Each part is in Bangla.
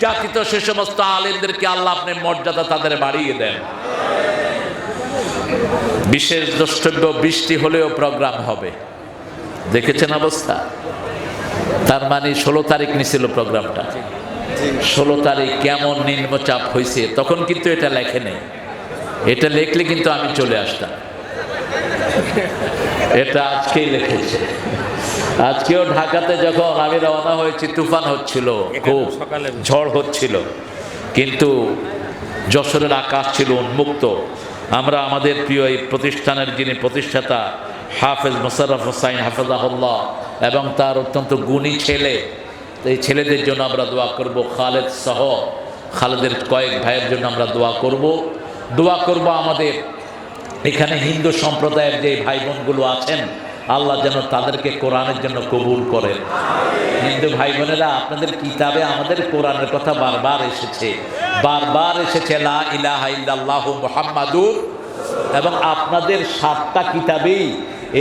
নির্যাতিত সে সমস্ত আলেমদেরকে আল্লাহ আপনি মর্যাদা তাদের বাড়িয়ে দেন। বিশেষ দ্রষ্টব্য, বৃষ্টি হলেও প্রোগ্রাম হবে, দেখেছেন অবস্থা। তার মানে 16 তারিখ নিছিল প্রোগ্রামটা, 16 তারিখ কেমন নিম্নচাপ হয়েছে, তখন কিন্তু এটা লেখে নেই। এটা লিখলে কিন্তু আমি চলে আসতাম, এটা আজকেই লিখেছে। আজকেও ঢাকাতে যখন আমি রওনা হয়েছি তুফান হচ্ছিল, খুব ঝড় হচ্ছিল, কিন্তু যশোরের আকাশ ছিল উন্মুক্ত। আমরা আমাদের প্রিয় এই প্রতিষ্ঠানের যিনি প্রতিষ্ঠাতা হাফেজ মোশাররফ হোসাইন হাফেজাহুল্লাহ এবং তার অত্যন্ত গুণী ছেলে, এই ছেলেদের জন্য আমরা দোয়া করব। খালেদ সহ খালেদের কয়েক ভাইয়ের জন্য আমরা দোয়া করব। আমাদের এখানে হিন্দু সম্প্রদায়ের যে ভাই বোনগুলো আছেন, আল্লাহ যেন তাদেরকে কোরআনের জন্য কবুল করেন। হিন্দু ভাই বোনেরা, আপনাদের কিতাবে আমাদের কোরআনের কথা বারবার এসেছে লা ইলাহা ইল্লাল্লাহু মুহাম্মাদুর, এবং আপনাদের 7টা কিতাবেই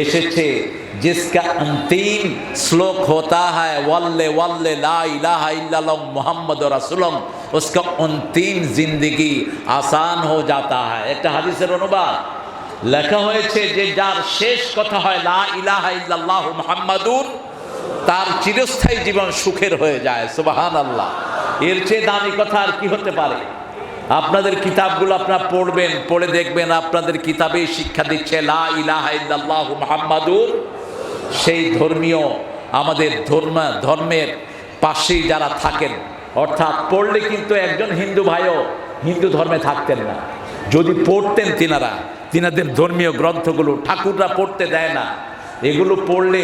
এসেছে जिसका अंतिम श्लोक होता है वल्ले वल्ले ला इलाहा इल्लल्लाह मुहम्मद रसूलुल्लाह, उसका अंतिम जिंदगी आसान हो जाता है। एक हादिसेर अनुबाद লেখা হয়েছে যে যার শেষ কথা হয় লা ইলাহা ইল্লাল্লাহু মুহাম্মাদুর, তার চিরস্থায়ী জীবন সুখের হয়ে যায়। সুবহানাল্লাহ। এর চেয়ে দামি কথা আর কি হতে পারে? আপনাদের কিতাবগুলো আপনারা পড়বেন, পড়ে দেখবেন আপনাদের কিতাবেই শিক্ষা দিচ্ছে লা ইলাহা ইল্লাল্লাহু মুহাম্মাদুর। সেই ধর্মীয় আমাদের ধর্মের পাশেই যারা থাকেন, অর্থাৎ পড়লে কিন্তু একজন হিন্দু ভাইও হিন্দু ধর্মে থাকতেন না যদি পড়তেন। তিনাদের ধর্মীয় গ্রন্থগুলো ঠাকুররা পড়তে দেয় না, এগুলো পড়লে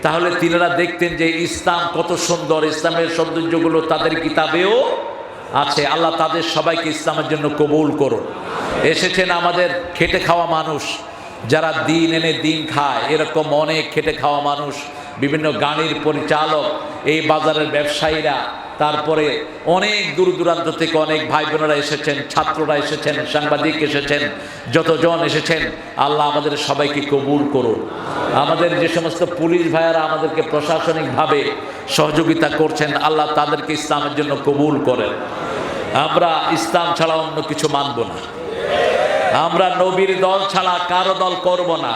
তাহলে তিনারা দেখতেন যে ইসলাম কত সুন্দর, ইসলামের সৌন্দর্যগুলো তাদের কিতাবেও আছে। আল্লাহ তাদের সবাইকে ইসলামের জন্য কবুল করুন। এসেছেন আমাদের খেটে খাওয়া মানুষ, যারা দিন এনে দিন খায়, এরকম অনেক খেটে খাওয়া মানুষ, বিভিন্ন গাড়ির পরিচালক, এই বাজারের ব্যবসায়ীরা, তারপরে অনেক দূর দূরান্ত থেকে অনেক ভাই বোনেরা এসেছেন, ছাত্ররা এসেছেন, সাংবাদিক এসেছেন, যতজন এসেছেন, আল্লাহ আমাদের সবাইকে কবুল করুন। আমাদের যে সমস্ত পুলিশ ভাইয়েরা আমাদেরকে প্রশাসনিকভাবে সহযোগিতা করছেন, আল্লাহ তাদেরকে ইসলামের জন্য কবুল করেন। আমরা ইসলাম ছাড়া অন্য কিছু মানব না। আমরা নবীর দল ছাড়া কারো দল করব না,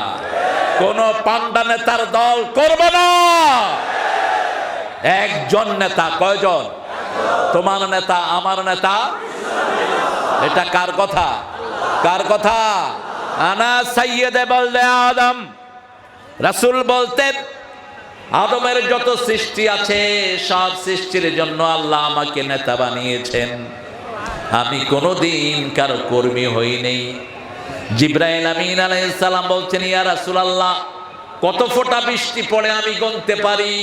কোন পান্ডা নেতার দল করব না। একজন নেতা, কয়জন? তোমার নেতা, আমার নেতা। এটা কার কথা? কার কথা? আনা সাইয়্যিদে বলদে আদম। রাসূল বলতেন আদমের যত সৃষ্টি আছে সব সৃষ্টির জন্য আল্লাহ আমাকে নেতা বানিয়েছেন, আমি কোনোদিন কারো কর্মী হই নাই। জিবরাইল আমিন আলাইহিস সালাম বলছেন, ইয়া রাসূলুল্লাহ, কত ফোঁটা বৃষ্টি পড়ে আমি গুনতে পারি,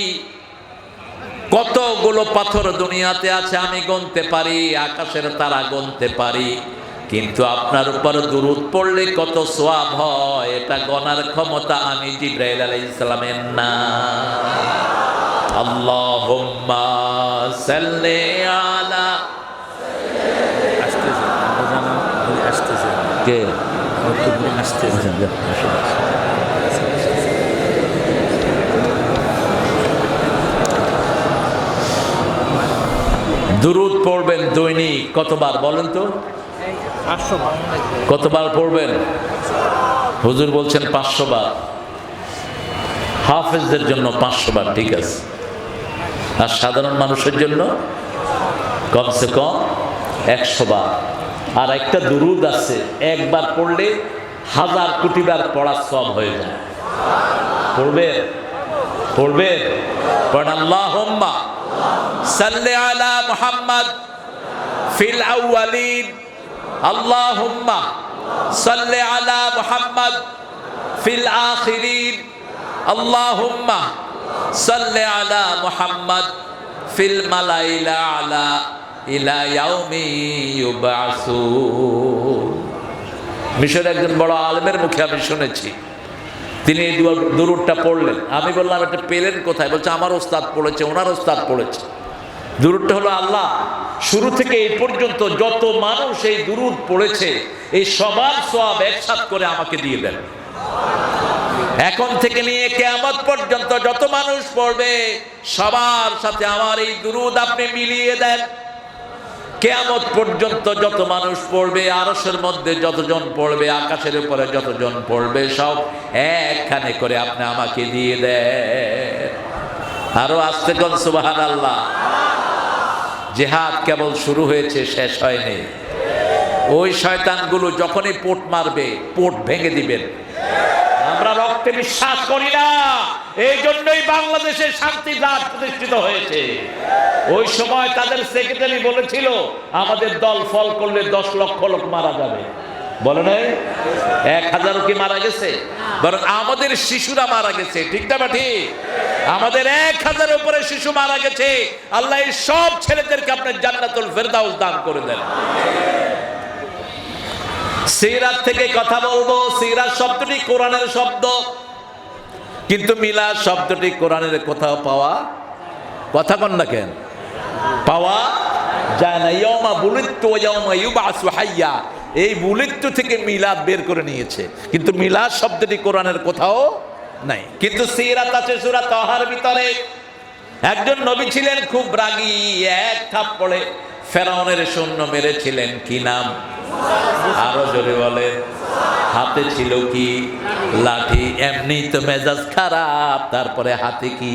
কতগুলো পাথর দুনিয়াতে আছে আমি গুনতে পারি, আকাশের তারা গুনতে পারি, কিন্তু আপনার উপর দুরূদ পড়লে কত সওয়াব হয় এটা গণার ক্ষমতা আমি জিবরাইল আলাইহিস সালামের না। আল্লাহুম্মা সাল্লি আলা কে দুরূদ পড়বেন দৈনিক কতবার বলেন তো? 500 বার। কতবার পড়বেন? হুজুর বলছেন 500 বার। হাফেজদের জন্য 500 বার, ঠিক আছে। আর সাধারণ মানুষের জন্য কমসে কম 100 বার। আর একটা দুরূদ আছে, একবার পড়লে 1000 কোটি বার পড়ার সওয়াব হয়ে যায়। পড়বে পড়বে পড়েন আল্লাহুম্মা সাল্লি আলা মুহাম্মদ ফিল আউয়ালিন, আল্লাহুম্মা সাল্লি আলা মুহাম্মদ ফিল আখিরিন, আল্লাহুম্মা সাল্লি আলা মুহাম্মদ ফিল মালাইল আলা ইলা ইয়াউমি ইউবআসুন। মিশরের একজন বড় আলেমের মুখে আমি শুনেছি, তিনি এই দুরূদটা পড়লেন। আমি বললাম এটা পেলেন কোথায়? বলছে আমার ওস্তাদ পড়েছে, ওনার ওস্তাদ পড়েছে। দুরূদটা হলো, আল্লাহ শুরু থেকে এই পর্যন্ত যত মানুষ এই দুরূদ পড়েছে এই সবার সওয়াব একসাথ করে আমাকে দিয়ে দেন। এখন থেকে নিয়ে কিয়ামত পর্যন্ত যত মানুষ পড়বে সবার সাথে আমার এই দুরূদ আপনি মিলিয়ে দেন। কিয়ামত পর্যন্ত যত মানুষ পড়বে, আরশের মধ্যে যতজন পড়বে, আকাশের উপরে যতজন পড়বে, সব একখানে করে আপনি আমাকে দিয়ে দেন। আরো আস্তে কোন সুবহানাল্লাহ। জিহাদ কেবল শুরু হয়েছে, শেষ হয়নি। ওই শয়তানগুলো যখনই পোট মারবে, পোট ভেঙে দিবেন। আমরা রক্তে বিশ্বাস করি না, এই জন্যই বাংলাদেশে শান্তি রাত প্রতিষ্ঠিত হয়েছে। ওই সময় তাদের সেক্রেটারি বলেছিল আমাদের দল ফল করলে 10 লক্ষ লোক মারা যাবে, বলে নাই? 1000 কি মারা গেছে? বরং আমাদের শিশুরা মারা গেছে, ঠিক না ঠিক? আমাদের 1000 উপরে শিশু মারা গেছে। আল্লাহ এই সব ছেলেদেরকে আপনার জান্নাতুল ফেরদাউস দান করে দেন। সিরাত থেকে কথা বলবো। সিরাত শব্দটি কোরআনের শব্দ, কিন্তু মিলাদ শব্দটি কোরআনের কোথাও পাওয়া, কথা কন না কেন, পাওয়া যায় না। ইয়াউমা বুলিতু ওয়া ইয়াউমা ইউবাসু হাইয়া, এই বুলিতু থেকে মিলাদ বের করে নিয়েছে, কিন্তু মিলাদ শব্দটি কোরআনের কোথাও নাই। কিন্তু সিরাত আছে সূরা তাহার ভিতরে। একজন নবী ছিলেন খুব রাগী, এক থাপ্পড়ে ফেরাউনের সৈন্য মেরেছিলেন। কি নাম? আরো জোরে বলে। হাতে ছিল কি? লাঠি। এমনি তো মেজাজ খারাপ, তারপরে হাতে কি?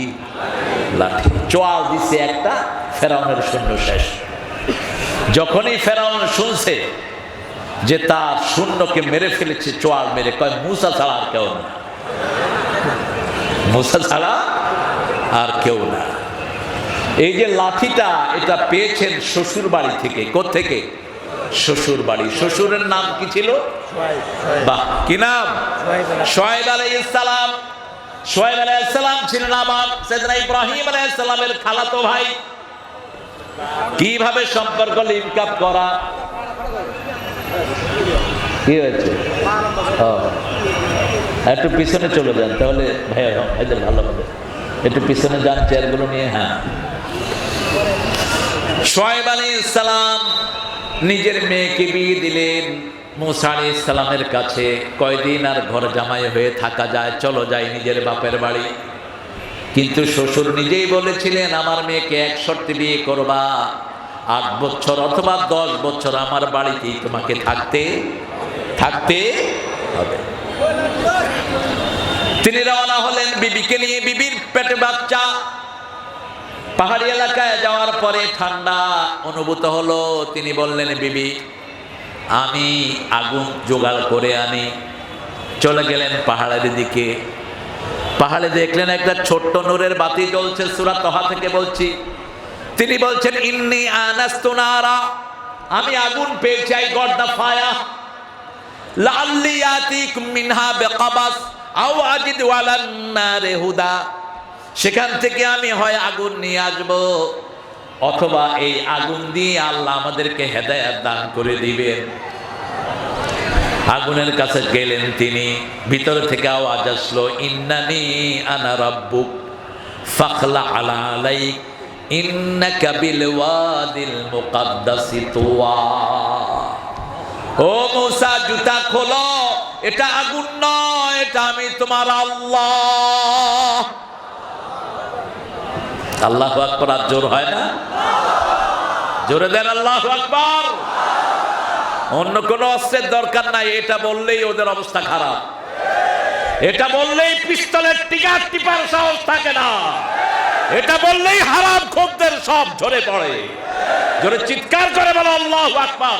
লাঠি। চোয়াল দিছে একটা, ফেরাউনের সৈন্য শেষ। যখনই ফেরাউন শুনছে যে তার সৈন্যকে মেরে ফেলেছে চোয়াল মেরে, কয় মুসা ছাড়া আর কেউ না, মুসা ছাড়া আর কেউ না। এই যে লাঠিটা, এটা পেয়েছেন শ্বশুর বাড়ি থেকে। কোত্থেকে? শ্বশুর বাড়ি। শ্বশুরের নাম কি ছিল? বাহ, কি নাম? শুআয়ব আলাইহিস সালাম। শুআয়ব আলাইহিস সালাম ছিলেন আবার সাইয়েদনা ইব্রাহিম আলাইহিস সালামের খালাতো ভাই। কিভাবে সম্পর্ক লিঙ্ক আপ করা? কি হয়েছে? একটু পিছনে চলে যান, তাহলে ভাইদের ভালো হবে। একটু পিছনে যান চেয়ারগুলো নিয়ে। হ্যাঁ, শুআয়ব আলাইহিস সালাম নিজের মেয়েকে বিয়ে দিলেন মুসা আলাইহিস সালামের কাছে। কয়দিন আর ঘর জামাই হয়ে থাকা যায়, চলো যাই নিজের বাপের বাড়ি। কিন্তু শ্বশুর নিজেই বলেছিলেন আমার মেয়েকে এক শর্তে বিয়ে করবা, 8 বছর অথবা 10 বছর আমার বাড়িতেই তোমাকে থাকতে হবে। তিনি রওনা হলেন বিবিকে নিয়ে। বিবির পেটে বাচ্চা। পাহাড়ি এলাকায় যাওয়ার পরে ঠান্ডা অনুভূত হলো। তিনি বললেন বিবি আমি আগুন জোগাড় করে আনি। চলে গেলেন পাহাড়ের দিকে। পাহাড়ে দেখলেন একটা ছোট্ট নূরের বাতি জ্বলছে। সূরা তাহা থেকে বলছি। তিনি বলছেন ইন্নী আনাস্তু নারা, আমি আগুন পেয়েছি। আই গট দ্য ফায়ার লাআল্লি ইয়াতিকুম মিনহা বিকাবাস আও আজিদ ওয়ালান নারে হুদা। সেখান থেকে আমি হয় আগুন নিয়ে আসবো, অথবা এই আগুন দিয়ে আল্লাহ আমাদেরকে হেদায়েত দান করে দিবেন। আগুনের কাছে গেলেন তিনি। ভিতর থেকে আওয়াজ আসলো ইন্নানি আনা রাব্বুক ফাখলা আলা আলাইক ইন্নাকা বিল ওয়াদিল মুকাদ্দাসি তুওয়া। ও মুসা জুতা খোলো, এটা আগুন নয়, এটা আমি তোমার আল্লাহ। আল্লাহু আকবার। আর জোর হয় না? জোরে দেন আল্লাহু আকবার। অন্য কোন অস্ত্রের দরকার নাই। এটা বললেই ওদের অবস্থা খারাপ। এটা বললেই পিস্তলের টিকার টিপার সাহস থাকে না। এটা বললেই হারাম খোরদের সব ঝরে পড়ে। জোরে চিৎকার করে বলো আল্লাহু আকবার।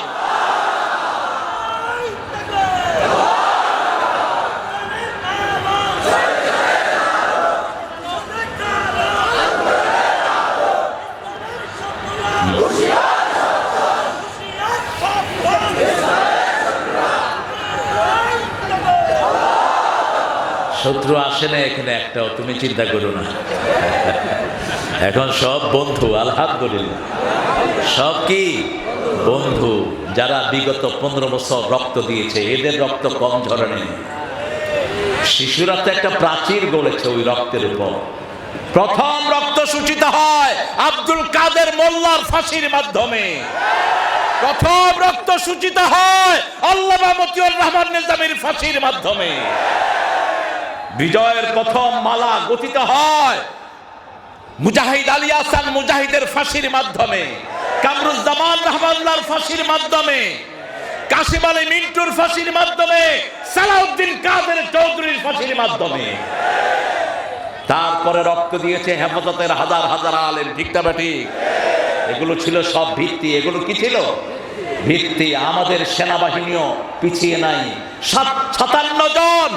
শত্রু আসে না এখানে একটাও, তুমি চিন্তা করো না। এখন সব বন্ধু, আলহামদুলিল্লাহ। সব কি বন্ধু, যারা বিগত 15 বছর রক্ত দিয়েছে, এদের রক্ত কম ঝরে নেই। শিশুরা তো একটা প্রাচীর গড়েছে ওই রক্তের উপর। প্রথম রক্ত সূচিত হয় আব্দুল কাদের মোল্লার ফাঁসির মাধ্যমে। প্রথম রক্ত সূচিত হয় আল্লামা মতিউর রহমান নিজামীর ফাঁসির মাধ্যমে। বিজয়ের প্রথম মালা গঠিত হয় মুজাহিদ আলী আহসান মুজাহিদের ফাঁসির মাধ্যমে। কামরুজ্জামান রহমাতুল্লাহর ফাঁসির মাধ্যমে, কাশিম আলী মিন্টুর ফাঁসির মাধ্যমে, সালাউদ্দিন কাদের চৌধুরীর ফাঁসির মাধ্যমে, তারপরে রক্ত দিয়েছে হেফাজতের হাজার হাজার আলেম। ঠিক না ঠিক? এগুলো ছিল সব ভিত্তি। এগুলো কি ছিল? ভিত্তি। আমাদের সেনাবাহিনীও পিছিয়ে নাই। 57 জন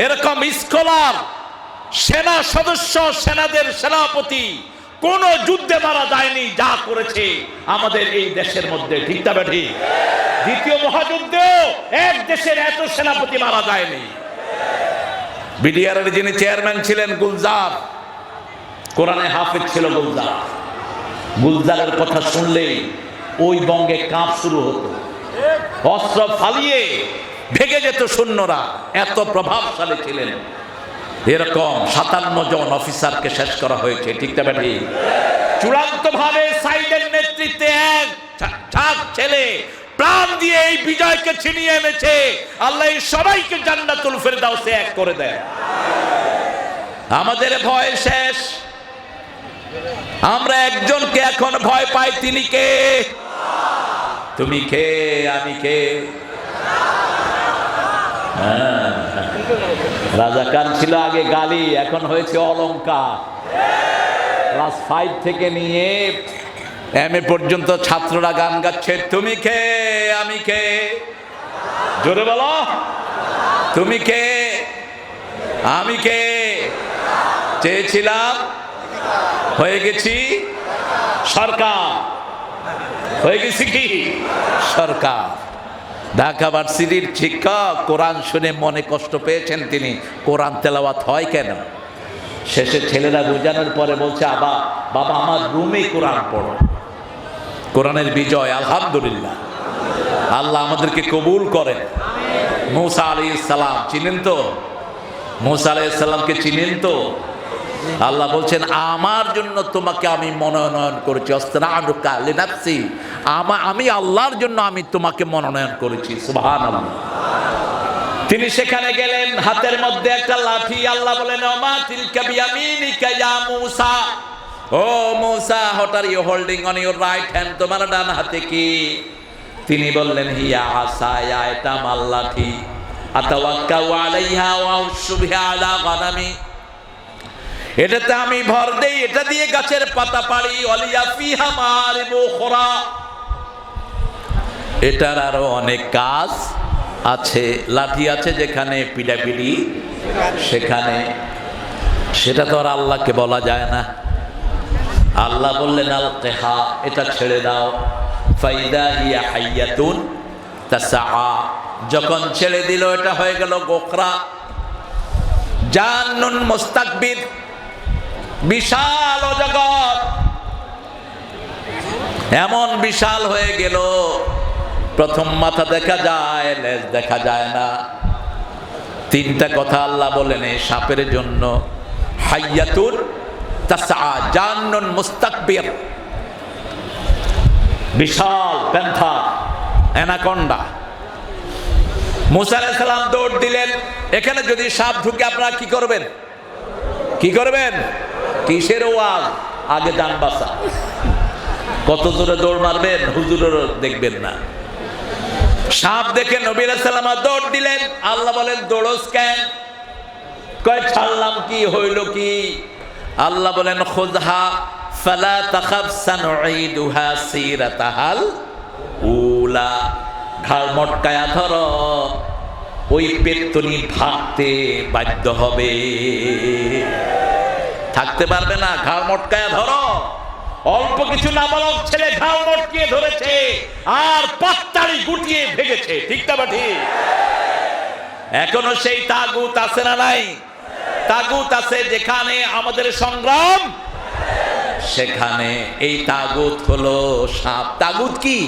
এরকম স্কলার, সেনা সদস্য, সেনাদের সেনাপতি কোন যুদ্ধে মারা যায়নি যা করেছে আমাদের এই দেশের মধ্যে। ঠিক না ঠিক? দ্বিতীয় মহাযুদ্ধেও এক দেশের এত সেনাপতি মারা যায়নি। বিডিআরের যিনি চেয়ারম্যান ছিলেন গুলজার, কোরআনে হাফেজ ছিল গুলজার। গুলজারের কথা শুনলেই ওই বঙ্গে কাঁপ শুরু হতো, অস্ত্র ফালিয়ে ভেগে যেত সৈন্যরা, এত প্রভাবশালী ছিলেন। এরকম 57 জন অফিসারকে শেষ করা হয়েছে। ঠিক না ঠিক? চূড়ান্ত ভাবে সাইদের নেতৃত্বে এক ঝাঁক ছেলে প্রাণ দিয়ে এই বিজয়কে ছিনিয়ে এনেছে। আল্লাহ সবাইকে জান্নাতুল ফেরদাউসে এক করে দেয়। আমাদের ভয় শেষ। আমরা একজনকে এখন ভয় পাই, তিনি কে? তুমি কে? আমি কে? রাজাকার ছিল আগে গালি, এখন হয়েছে অলংকার। ক্লাস 5 থেকে নিয়ে MA পর্যন্ত ছাত্ররা গান গাচ্ছে, তুমি কে? আমি কে? জোরে বলো, তুমি কে? আমি কে? চেয়েছিলাম, হয়ে গেছি সরকার। হয়ে গেছি কি সরকার। ঢাকা ভার্সিটির শিক্ষক কোরআন শুনে মনে কষ্ট পেয়েছেন তিনি। কোরআন তেলাওয়াত হয় কেন? শেষে ছেলেরা বোঝানোর পরে বলছে, বাবা আমার রুমে কোরআন পড়ো। কোরআনের বিজয়, আলহামদুলিল্লাহ। আল্লাহ আমাদেরকে কবুল করেন। মূসা আলাইহিস সালাম চিনেন তো? মূসা আলাইহিস সালামকে চিনেন তো? আল্লাহ বলছেন, আমার জন্য তোমাকে আমি মনোনয়ন করেছি। অস্তানানুকা লিনাফসি, আমি আল্লাহর জন্য আমি তোমাকে মনোনয়ন করেছি। সুবহানাল্লাহ। তিনি সেখানে গেলেন, হাতের মধ্যে একটা লাঠি। আল্লাহ বলেন, ওমা তিলকা বিয়ামিনিকা ইয়া মূসা। ও মূসা, what are you holding on your right hand? তোমার ডান হাতে কি? তিনি বললেন, হিয়া আসায়া, এটা আমার লাঠি। আতাওয়াক্কাউ আলাইহা ওয়া আউশু বিহা আলা গানামি, এটাতে আমি ভর দেই, এটা দিয়ে গাছের পাতা পাড়ি। ওয়ালিয়া ফিহা মারিবু খুরা, এটার আরো অনেক কাজ আছে। লাঠি আছে যেখানে, পিড়াপিড়ি সেখানে। সেটা তো আর আল্লাহকে বলা যায় না। আল্লাহ বললেন, আল কেহা, এটা ছেড়ে দাও। ফাইদা হিয়া হাইয়াতুন তাসআ, যখন ছেড়ে দিল এটা হয়ে গেল গোখরা। জান্নুন মুস্তাকবির, বিশাল জগৎ, এমন বিশাল হয়ে গেল। প্রথম মাথা দেখা যায়, লেজ দেখা যায় না। তিনটা কথা আল্লাহ বলেন এই সাপের জন্য। হাইয়াতুন তাসআ, জান্নুন মুস্তাকবির, বিশাল প্যান্থার, অ্যানাকন্ডা। মূসা আলাইহিস সালাম দৌড় দিলেন। এখানে যদি সাপ ঢুকে আপনারা কি করবেন? কি করবেন? কিসের ওয়াজ? আগে জান বাঁচা। কত জোরে দৌড় মারবেন হুজুরেরও দেখবেন না। সাপ দেখে নবী আলাইহিস সালাম দৌড় দিলেন। আল্লাহ বলেন, দৌড়স কেন? কয় ছাড়লাম, কি হইল কি? আল্লাহ বলেন, খুযহা ফালা তাখাফ সানুঈদুহা সিরাতাহাল উলা, ঘাড় মটকায়া ধরো, ওই পেট্টনি ভাগতে বাধ্য হবে, থাকতে পারবে না। ঘাড় মটকায়া ধরো। অল্প কিছু নাবালক ছেলে ঘাড় মটকিয়ে ধরেছে আর পাত্তাড়ি গুটিয়ে ভেগেছে। ঠিক না ঠিক? এখনো সেই তাগুত আছে না নাই? তাগুত আছে। যেখানে আমাদের সংগ্রাম, সেখানে এই তাগুত হলো সাপ। তাগুত কি?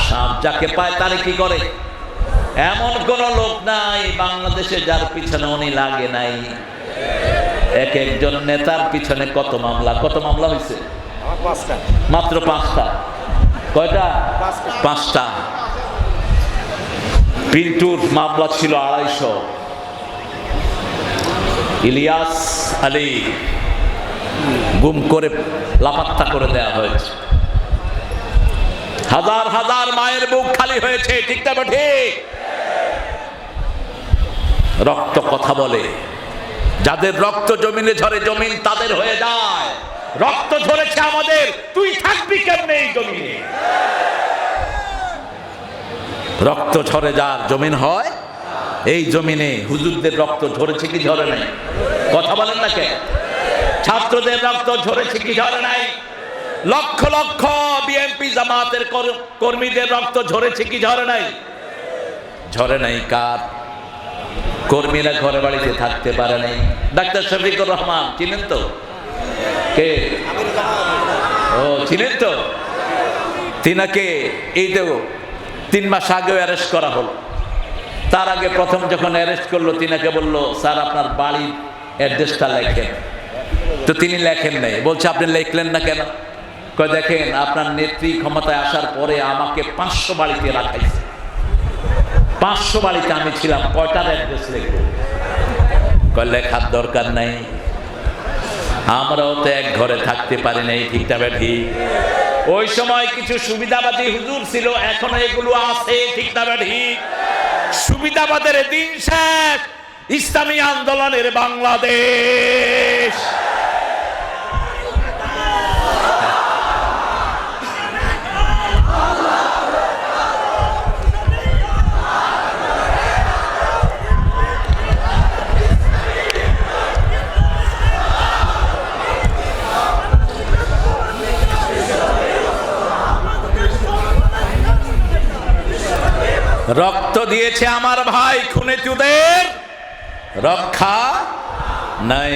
সাপ। যাকে পায় তারে কি করে? এমন কোন লোক নাই বাংলাদেশে যার পিছনে উনি লাগে নাই। এক একজন নেতার পিছনে কত মামলা, কত মামলা হয়েছে? মাত্র 5টা। কয়টা? 5টা। পিন্টুর মামলা ছিল 250। ইলিয়াস আলী গুম করে লাপাত্তা করে দেয়া হয়েছে। হাজার হাজার মায়ের বুক খালি হয়েছে, ঠিক না ঠিক? রক্ত কথা বলে, যাদের রক্ত জমিনে ঝরে জমিন তাদের হয়ে যায়। রক্ত ঝরেছে আমাদের, তুই থাকবি কেমনে এই জমিনে? রক্ত ঝরে যার জমিন হয়। এই জমিনে হুজুরদের রক্ত ঝরেছে কি ঝরে নাই? কথা বলেন না কে? ছাত্রদের রক্ত ঝরেছে কি ঝরে নাই? লক্ষ লক্ষ বিএনপি জামাতের কর্মীদের রক্ত ঝরেছে কি ঝরে নাই? ঝরে নাই। কার? কর্মীরা ঘরে বাড়িতে থাকতে পারে নাই। ডাক্তার শফিকুর রহমান চিনেন তো? কে? ও চিনেন তো? তিনাকে এই তো 3 মাস আগেও অ্যারেস্ট করা হলো। তার আগে প্রথম যখন অ্যারেস্ট করলো, তিনাকে বললো, স্যার আপনার বাড়ির অ্যাড্রেসটা লেখেন। তো তিনি লেখেন নাই। বলছে আপনি লিখলেন না কেন? কয় দেখেন, আপনার নেত্রী ক্ষমতায় আসার পরে আমাকে 500 বাড়িতে রাখাইছে। 500 বাড়িতে আমি ছিলাম, কয়টার অ্যাড্রেস লিখবো? কয় লেখার দরকার নাই, আমরাও তো এক ঘরে থাকতে পারি নাই, ঠিক না ঠিক? ওই সময় কিছু সুবিধাবাদী হুজুর ছিল, এখনো এগুলো আছে, ঠিক না ঠিক? সুবিধাবাদের দিন শেষ, ইসলামী আন্দোলনের বাংলাদেশ। রক্ত দিয়েছে আমার ভাই, খুনেচুদের রক্ষা নাই।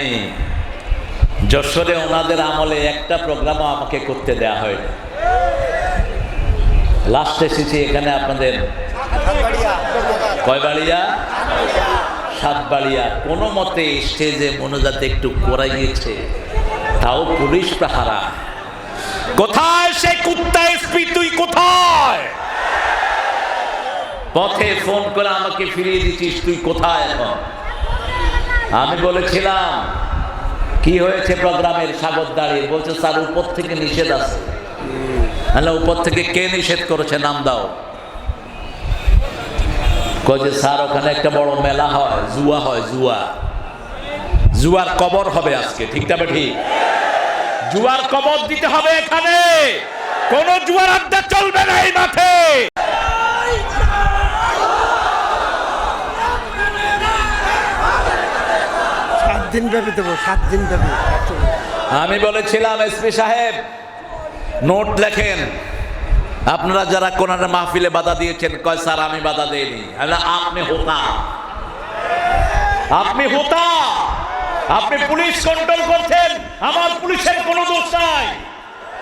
যশোরে ওনাদের আমলে একটা প্রোগ্রামও আমাকে করতে দেয়া হয়নি। লাস্ট এসেছি এখানে আপনাদের কয়বাড়িয়া, 7 বাড়িয়া। কোনো মতে স্টেজে মনোজাতে একটু করাইয়েছে, তাও পুলিশ পাহারা। কোথায় সে কুত্তা এসপি? তুই কোথায়? পথে ফোন করে আমাকে ফিরিয়ে দিচ্ছিস, তুই কোথায় এখন? আমি বলেছিলাম কি হয়েছে প্রোগ্রামের? সাগর দাঁড়িয়ে বলছে, স্যার উপর থেকে নিষেধ আছে। উপর থেকে কে নিষেধ করেছে? নাম দাও। কয়ে স্যার ওখানে একটা বড় মেলা হয়, জুয়া হয়, জুয়ার কবর হবে আজকে, ঠিক না ঠিক? জুয়ার কবর দিতে হবে এখানে, কোন জুয়ার আড্ডা চলবে না এই মাঠে। আমি বলেছিলাম এসপি সাহেব নোট লেখেন, আপনারা যারা কোনার মাহফিলে বাধা দিয়েছেন। কয় স্যার আমি বাধা দেইনি। আপনি হোতা, আপনি পুলিশ কন্ট্রোল করছেন, আমার পুলিশের কোনো দোষ নাই,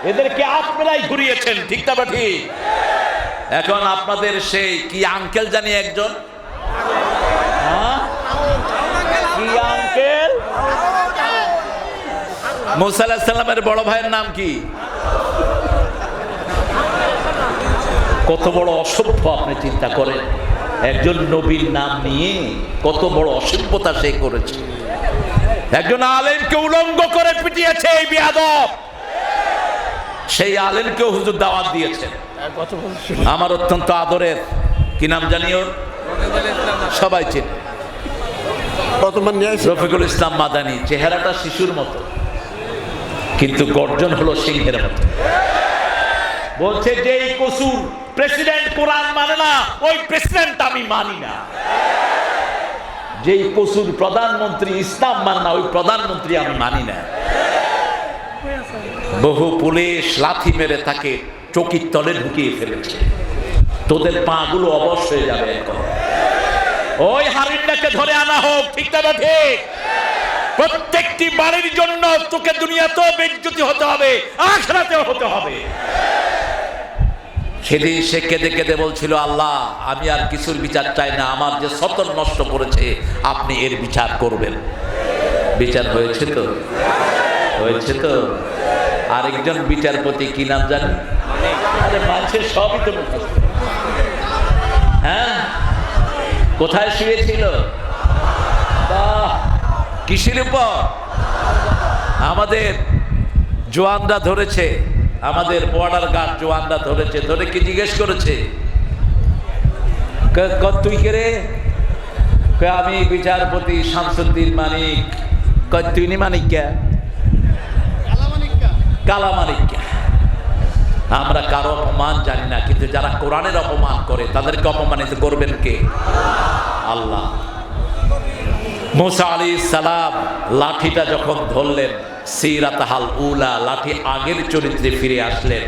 এদেরকে আপনারাই ঘুরিয়েছেন, ঠিক না ঠিক? এখন আপনাদের সেই কি আঙ্কেল জানি একজন, কি আঙ্কেল? মুসা আলাইহিস সালামের বড় ভাইয়ের নাম কি? কত বড় অসভ্য আপনি চিন্তা করেন। একজন নবীর নাম নিয়ে কত বড় অসভ্যতা সে করেছে। একজন আলেমকে উলঙ্গ করে পিটিয়েছে এই বেয়াদব। সেই আলেমকে হুজুর দাওয়াত দিয়েছেন। আমার অত্যন্ত আদরের, কি নাম জানি ওর, সবাই চেনে, রফিকুল ইসলাম মাদানী। চেহারাটা শিশুর মতো, কিন্তু গর্জন হলো সিংহের মতো। বলছে যে এই কসুর প্রেসিডেন্ট কোরআন মানে না, ওই প্রেসিডেন্ট আমি মানি না। যেই কসুর প্রধানমন্ত্রী ইসলাম মানে না, ওই প্রধানমন্ত্রী আমি মানি না। বহু পুলিশ লাথি মেরে তাকে চকির তলে ঢুকিয়ে ফেলেছে। তোদের পা গুলো অবশ হয়ে যাবে এখন। ওই হারিন্দাকে ধরে আনা হোক, ঠিক না ঠিক? প্রত্যেকটি বাড়ির জন্য তোকে দুনিয়াতেও বেজ্জতি হতে হবে, আখিরাতেও হতে হবে। সেদিন সে কেঁদে কেঁদে বলছিল, আল্লাহ আমি আর কিছুর বিচার চাই না, আমার যে সতর নষ্ট করেছে আপনি এর বিচার করবেন। বিচার হয়েছে তো? হয়েছে তো? আরেকজন বিচারপতি কি নাম জানেন? আরে মানুষের সবই তো মুখস্থ। হ্যাঁ, কোথায় শুয়েছিল? কিসের উপর? আমাদের জওয়ানরা ধরেছে আমাদের বর্ডার গার্ড জওয়ানরা ধরেছে, ধরে কি জিজ্ঞেস করেছে, তুই কে রে? আমি বিচারপতি শামসুদ্দিন মানিক। তুই নি মানিক কে? কালা মানিক কে? আমরা কারো অপমান জানি না, কিন্তু যারা কোরআনের অপমান করে তাদেরকে অপমানিত করবেন কে? আল্লাহ। মুসা আলাইহিস সালাম লাঠিটা যখন ধরলেন, সিরাতাহাল উলা, লাঠি আগের চরিত্রে ফিরে আসলেন।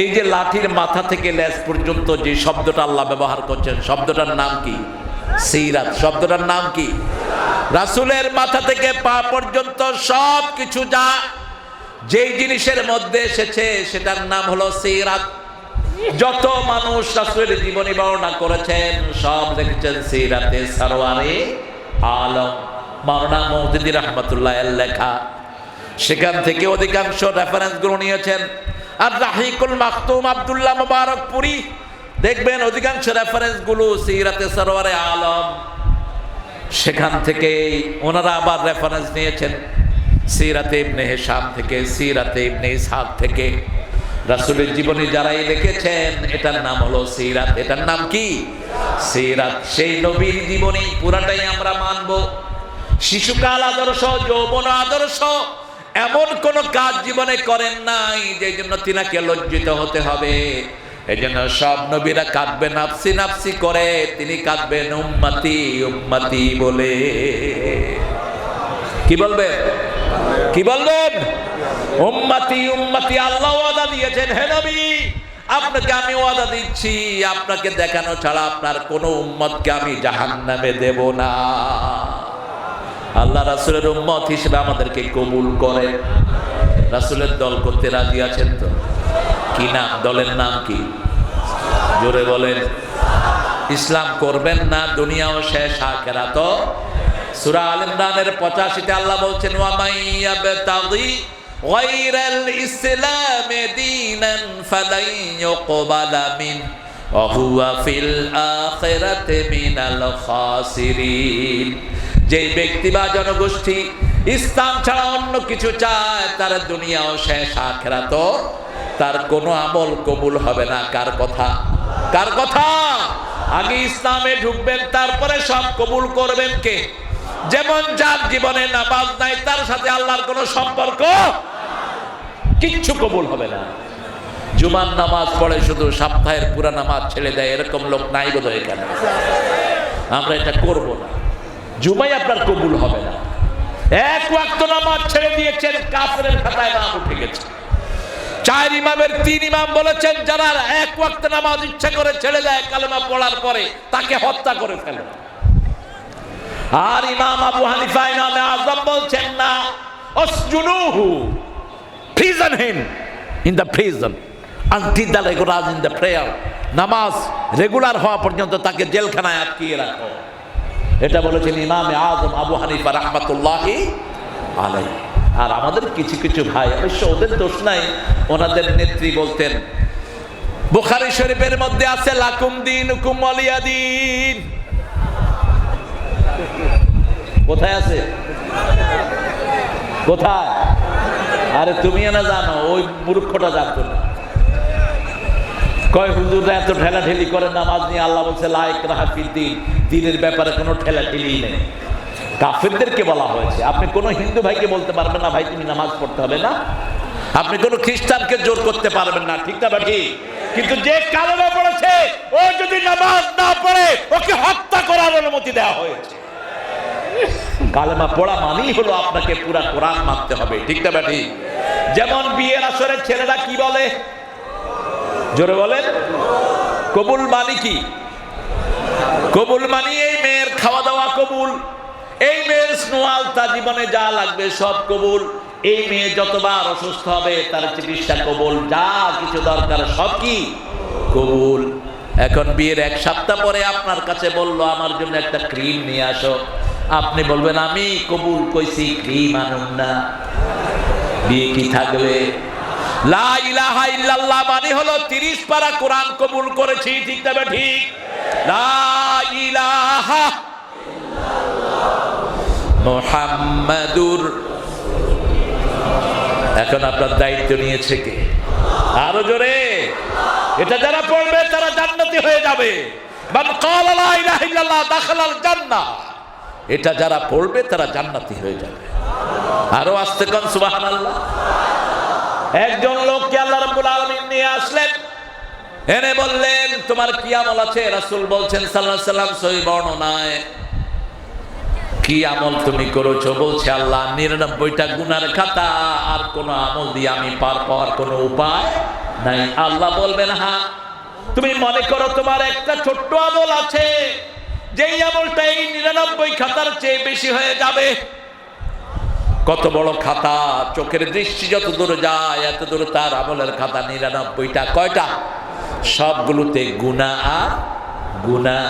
এই যে লাঠির মাথা থেকে লেজ পর্যন্ত যে শব্দটা আল্লাহ ব্যবহার করছেন, শব্দটার নাম কি? সিরাত। শব্দটার নাম কি? রাসূলের মাথা থেকে পা পর্যন্ত সব কিছু যা যেই জিনিসের মধ্যে এসেছে সেটার নাম হলো সিরাত। যত মানুষ রাসূলের জীবনী বর্ণনা করেছেন সব লিখেছেন সিরাতে সরওয়ারে আলম মাওলানা মুহদ্দিদ রাহমাতুল্লাহ এর লেখা। সেখান থেকে অধিকাংশ রেফারেন্স গুলো নিয়েছেন। আর রাহিকুল মাকতুম আব্দুল্লাহ মুবারকপুরি, দেখবেন অধিকাংশ রেফারেন্স গুলো সিরাতে সরওয়ারে আলম। সেখান থেকে ওনারা আবার রেফারেন্স নিয়েছেন সিরাতে ইবনে হিশাম থেকে, সিরাতে ইবনে ইসহাক থেকে। রাসূলের জীবনী যারাই লিখেছেন এটার নাম হলো সিরাত। এটার নাম কি? সিরাত। সেই নবীর জীবনী পুরাটাই আমরা মানব। শিশুকাল আদর্শ, যৌবন আদর্শ, এমন কোন কাজ জীবনে করেন নাই যে জন্য তিনাকে লজ্জিত হতে হবে। এই জন্য সব নবীরা কাঁদবেন নাফসি নাফসি করে, তিনি কাঁদবেন উম্মতি উম্মতি বলে। কি বলবেন? কি বলবেন? উম্মতি উম্মতি। আল্লাহ ওয়াদা দিয়েছেন, হে নবী আপনাকে আমি ওয়াদা দিচ্ছি, আপনাকে দেখানো ছাড়া আপনার কোন উম্মতকে আমি জাহান্নামে দেব না। আল্লাহ রাসূলের উম্মত হিসেবে আমাদেরকে কবুল করেন। রাসূলের দল করতে রাজি আছেন তো? কি নাম দলের নাম কি? জোরে বলেন। ইসলাম করবেন না, দুনিয়াও শেষ আখিরাতও। সূরা আল ইমরানের 85-তে আল্লাহ বলছেন, ওয়া মাইয়াবতাগি গায়রাল ইসলামি দীনান ফালাই ইউকবালা মিন ওয়া হুয়া ফিল আখিরাতি মিনাল খাসিরিন। যে ব্যক্তি বা জনগোষ্ঠী ইসলাম ছাড়া অন্য কিছু চায়, তার দুনিয়াও শেষ আখিরাতও তার কোনো আমল কবুল হবে না। কার কথা? কার কথা? আগে ইসলামে ঢুকবেন, তারপরে সব কবুল করবেন কে? যেমন যার জীবনে নামাজ নাই তার সাথে আল্লাহর কোনো সম্পর্ক, কিচ্ছু কবুল হবে না। জুমার নামাজ পড়ে শুধু সপ্তাহের পুরা নামাজ ছেড়ে দেয়, এরকম লোক নাই বোধ হয় এখানে। আমরা এটা করব না, জুমাই আপনার কবুল হবে না। এক ওয়াক্ত নামাজ ছেড়ে দিয়েছেন, কাফেরের খাতায় নাম উঠে গেছে। 4 ইমামের 3 ইমাম বলেছেন, যারা এক ওয়াক্ত নামাজ ইচ্ছা করে ছেড়ে দেয় কালেমা পড়ার পরে, তাকে হত্যা করে ফেলে। আর ইমাম আবু হানিফা ইমামে আযম বলছেন, না, আসজুনুহু, prison him in the prison until the regular in the prayer। নামাজ রেগুলার হওয়া পর্যন্ত তাকে জেলখানায় আটকিয়ে রাখো। এটা বলেছেন ইমামে আযম আবু হানিফা রাহমাতুল্লাহি আলাইহি। আর আমাদের কিছু কিছু ভাই, অবশ্য ওদের দোষ নাই, ওনাদের নেত্রী বলতেন, বুখারী শরীফের মধ্যে আছে লাকুম দীনুকুম ওয়ালিয়া দীন। কোথায় আছে? কোথায়? আরে তুমি না জানো, ওই মূর্খটা জানতো না। কয় হুজুররা এত ঠেলাঠেলি করে নামাজ নিয়ে, আল্লাহ বলছে লা ইকরাহা ফিদ্দীন, দ্বীনের ব্যাপারে কোনো ঠেলাঠেলি নেই। কাফেরদেরকে বলা হয়েছে। আপনি কোনো হিন্দু ভাইকে বলতে পারবেন না, ভাই তুমি নামাজ পড়তে হবে না। আপনি কোনো খ্রিস্টানকে জোর করতে পারবেন না, ঠিক না ভাই? কিন্তু যে কালেমা পড়েছে, ও যদি নামাজ না পড়ে ওকে হত্যা করার অনুমতি দেওয়া হয়েছে। কালেমা পড়া মানেই হলো আপনাকে পুরা কোরআন মানতে হবে, ঠিক না ভাই? যেমন বিয়ের আসরে ছেলেরা কি বলে? জোরে বলেন। কবুল মানে কি? কবুল মানে এই মেয়ের খাওয়া দাওয়া কবুল, এই মেয়ের স্নোয়ালতা জীবনে যা লাগবে সব কবুল, এই মেয়ে যতবার অসুস্থ হবে তার চিকিৎসা কবুল, যা কিছু দরকার সব কি কবুল। এখন বিয়ের 1 সপ্তাহ পরে আপনার কাছে বললো আমার জন্য একটা ক্রিম নিয়ে আসো, আপনি বলবেন আমি কবুল কইছি, ক্রিম আনুন না। বিয়ে কি থাকবে? লা ইলাহা ইল্লাল্লাহ মানে হলো 30 পারা কোরআন কবুল করেছি, ঠিক না ঠিক? লা ইলাহা ইল্লাল্লাহ মুহাম্মাদুর এখন আপনার দায়িত্ব নিয়েছে কে? আরো জোরে। এটা যারা পড়বে তারা জান্নাতি হয়ে যাবে। মান ক্বালা লা ইলাহা ইল্লাল্লাহ দাখালাল জান্নাহ। এটা যারা পড়বে তারা জান্নাতি হয়ে যাবে। আরো আস্তে কোন সুবহানাল্লাহ। একজন লোককে আল্লাহ রাব্বুল আলামিন নিয়ে আসলেন, এনে বললেন তোমার কি আমল আছে? রাসূল বলছেন সাল্লাল্লাহু আলাইহি সাল্লাম সহিহ বর্ণনায়, কি আমল তুমি করেছো? বলছে আল্লাহ 99টা গুনার খাতা, আর কোন আমল দিয়ে আমি পার পাওয়ার কোনো উপায় নাই। আল্লাহ বলবেন হ্যাঁ, তুমি মনে করো তোমার একটা ছোট্ট আমল আছে, যেই আমলটা এই 99 খাতার চেয়ে বেশি হয়ে যাবে। কত বড় খাতা, চোখের দৃষ্টি যত দূর যায় এত দূর তার আমলের খাতা 99টা। কয়টা? সবগুলোতে গুনাহ আর গুনাহ।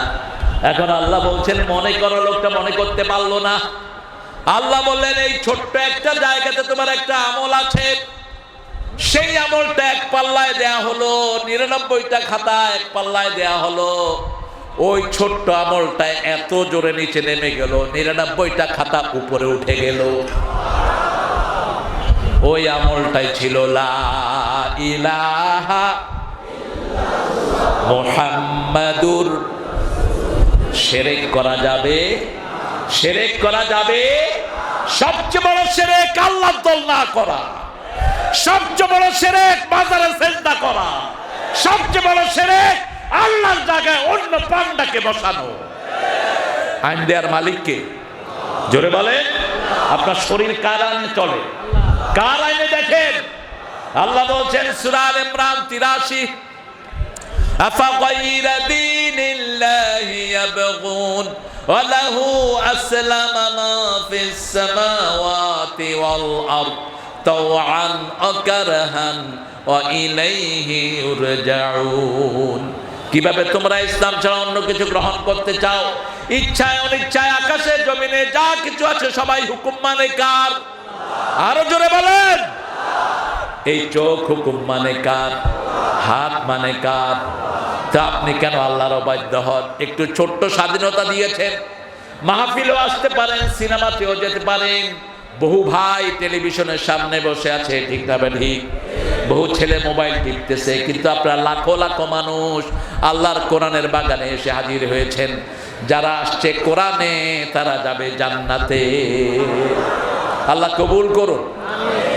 এখন আল্লাহ বলছেন মনে করো, লোকটা মনে করতে পারলো না। আল্লাহ বললেন এই ছোট্ট একটা জায়গাতে তোমার একটা আমল আছে, সেই আমলটা এক পাল্লায় দেয়া হলো, 99টা খাতা এক পাল্লায় দেয়া হলো। ওই ছোট্ট আমলটা এত জোরে নিচে নেমে গেল, 99টা খাতা উপরে উঠে গেল। ওই আমলটাই ছিল লা ইলাহা মুহাম্মাদুর। শিরক করা যাবে, শিরক করা যাবে। সবচেয়ে বড় শিরক আল্লাহর দল না করা, সবচেয়ে বড় শিরক বাজারে সেজদা করা, সবচেয়ে বড় শিরক আল্লাহর জায়গায় অন্য পান্ডাকে বসানো। আইন দেয়ার মালিককে জোরে বলেন। আপনার শরীর কার আইনে চলে? কার আইনে দেখেন? আল্লাহ বলছেন সূরা আল ইমরান 83, أفغير دين الله يبغون وله أسلم ما في السماوات والأرض طوعا وكرها وإليه يرجعون। কিভাবে তোমরা ইসলাম ছাড়া অন্য কিছু গ্রহণ করতে চাও? ইচ্ছায় অনিচ্ছায় আকাশে জমিনে যা কিছু আছে সবাই হুকুম মানে কার? আরো জোরে বলেন। এই চোখ হুকুম মানে কার? হাত মানে কার? তা আপনি কেন আল্লাহর অবাধ্য হন? একটু ছোট্ট স্বাধীনতা দিয়েছেন, মাহফিলও আসতে পারেন, সিনেমাতেও যেতে পারেন। বহু ভাই টেলিভিশনের সামনে বসে আছে, ঠিক না ঠিক? বহু ছেলে মোবাইল টিপতেছে, কিন্তু আপনারা লাখো লাখো মানুষ আল্লাহর কোরআনের বাগানে এসে হাজির হয়েছেন। যারা আসছে কোরআনে তারা যাবে জান্নাতে। আল্লাহ কবুল করুন।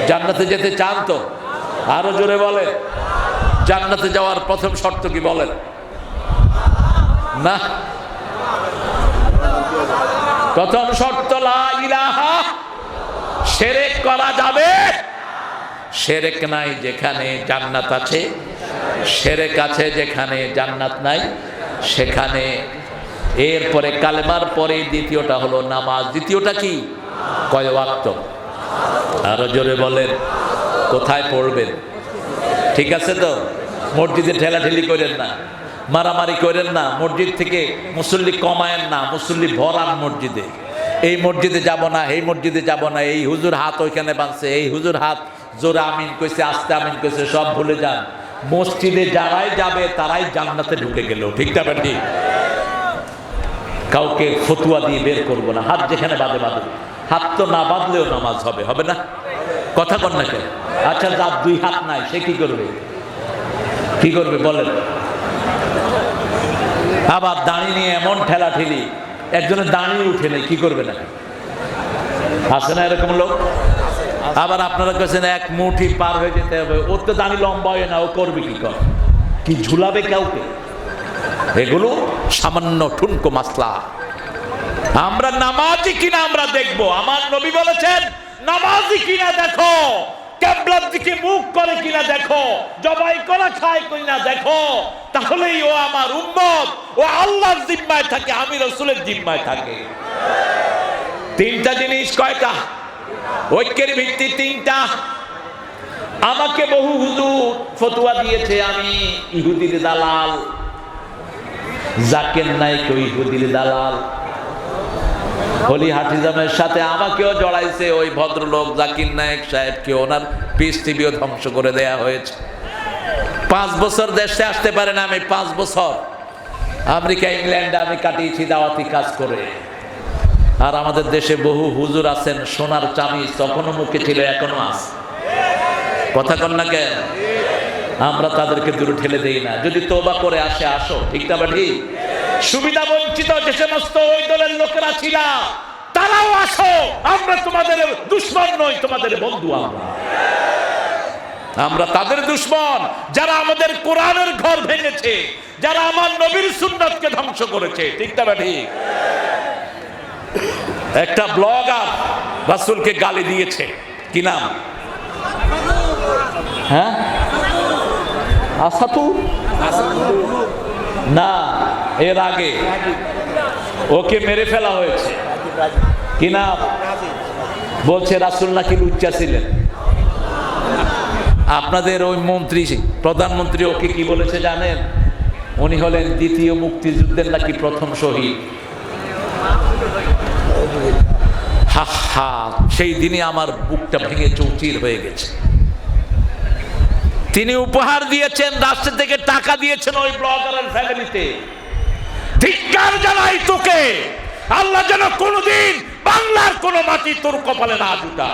জান্নাতে যেতে চান তো? আরো জোরে বলেন। জান্নাতে যাওয়ার প্রথম শর্ত কি বলেন? না, প্রথম শর্ত লা ইলাহা। শিরক করা যাবে? শিরক নাই যেখানে জান্নাত আছে, শিরক আছে যেখানে জান্নাত নাই সেখানে। এরপরে কালেমার পরে দ্বিতীয়টা হলো নামাজ। দ্বিতীয়টা কি? কয় ওয়াক্ত? আরো জোরে বলেন। কোথায় পড়বেন? ঠিক আছে তো? মসজিদে ঠেলাঠেলি করেন না, মারামারি করেন না, মসজিদ থেকে মুসল্লি কমায়েন না, মুসল্লি ভরান মসজিদে। এই মসজিদে যাব না, এই মসজিদে যাব না, এই হুজুর হাত ওইখানে বাঁধছে, এই হুজুর হাত জোরে আমিন কইছে, আস্তে আমিন কইছে, সব ভুলে যান। মসজিদে যারাই যাবে তারাই জান্নাতে ঢুকে গেল। ঠিক না ঠিক? কাউকে ফতুয়া দিয়ে বের করবো না। হাত যেখানে বাঁধে বাঁধে। হাত তো না বাঁধলেও নামাজ হবে, হবে না? কথা কন না কেন? আচ্ছা, যার দুই হাত নাই সে কি করবে? কি করবে বলেন? আবার দাঁড়িয়ে নিয়ে এমন ঠেলা ঠেলি, একজনের দাঁড়িয়ে উঠে নেই, কি করবে না? আছে না এরকম লোক? আবার আপনারা কাছেন এক মুঠি পার হয়ে যেতে হবে, ওর তো দাঁড়িয়ে লম্বা হয় না, ও করবে কি? কর কি ঝুলাবে কাউকে? এগুলো সামান্য ঠুনকো মাসলা। আমরা নামাজি কিনা আমরা দেখবো। আমার নবী বলেছেন নামাজি কিনা দেখো, কিবলার দিকে মুখ করে কিনা দেখো, জবাই করা খায় কিনা দেখো, তাহলেই ও আমার উম্মত, ও আল্লাহর জিম্মায় থাকে, আমি রাসূলের জিম্মায় থাকে। তিনটা জিনিস। কয়টা? ঐক্যের ভিত্তি তিনটা। আমাকে বহু হুজুর ফতোয়া দিয়েছে আমি ইহুদির দালাল, জাকির নাইক ওই ইহুদির দালাল। হলি হাফিজামের সাথে আমাকেও জড়াইছে ওই ভদ্রলোক জাকির নায়েক সাহেবকে, ওনার পিস টিভিও ধ্বংস করে দেয়া হয়েছে। 5 বছর দেশে আসতে পারে না আমি। 5 বছর আমেরিকা ইংল্যান্ডে আমি কাটিয়েছি দাওয়াতি কাজ করে। আর আমাদের দেশে বহু হুজুর আছেন সোনার চাবি তখনও মুখে ছিল, এখনো আছে। কথা কন না কেন? আমরা তাদেরকে দূরে ঠেলে দেই না। যদি তওবা করে আসে, আসো, ঠিক না ঠিক? সুবিধা বঞ্চিত যে সমস্ত ওই দলের লোকেরা ছিল, তারাও আসো, আমরা তোমাদের দুশমন নই, তোমাদের বন্ধু। আমরা তাদের দুশমন যারা আমাদের কোরআনের ঘর ভেঙেছে, যারা আমার নবীর সুন্নাতকে ধ্বংস করেছে, ঠিক না ঠিক? একটা ব্লগার রাসূলকে গালি দিয়েছে, কি নাম? হ্যাঁ, আসাতু না, এর আগে ওকে মেরে ফেলা হয়েছে। কি নাম? বলছে রাসূল নাকি লুচ্চা ছিলেন। আপনাদের ওই মন্ত্রী, প্রধানমন্ত্রী ওকে কি বলেছে জানেন? উনি হলেন দ্বিতীয় মুক্তিযুদ্ধের নাকি প্রথম শহীদ। হা হা, সেই দিনে আমার বুকটা ভেঙে চৌচির হয়ে গেছে। তিনি উপহার দিয়েছেন, রাষ্ট্র থেকে টাকা দিয়েছেন ওই ব্লগারের ফ্যামিলিতে। ধিক্কার জানাই তোকে, আল্লাহ যেন কোনোদিন বাংলার কোন মাটি তোর কপালে না জুটা।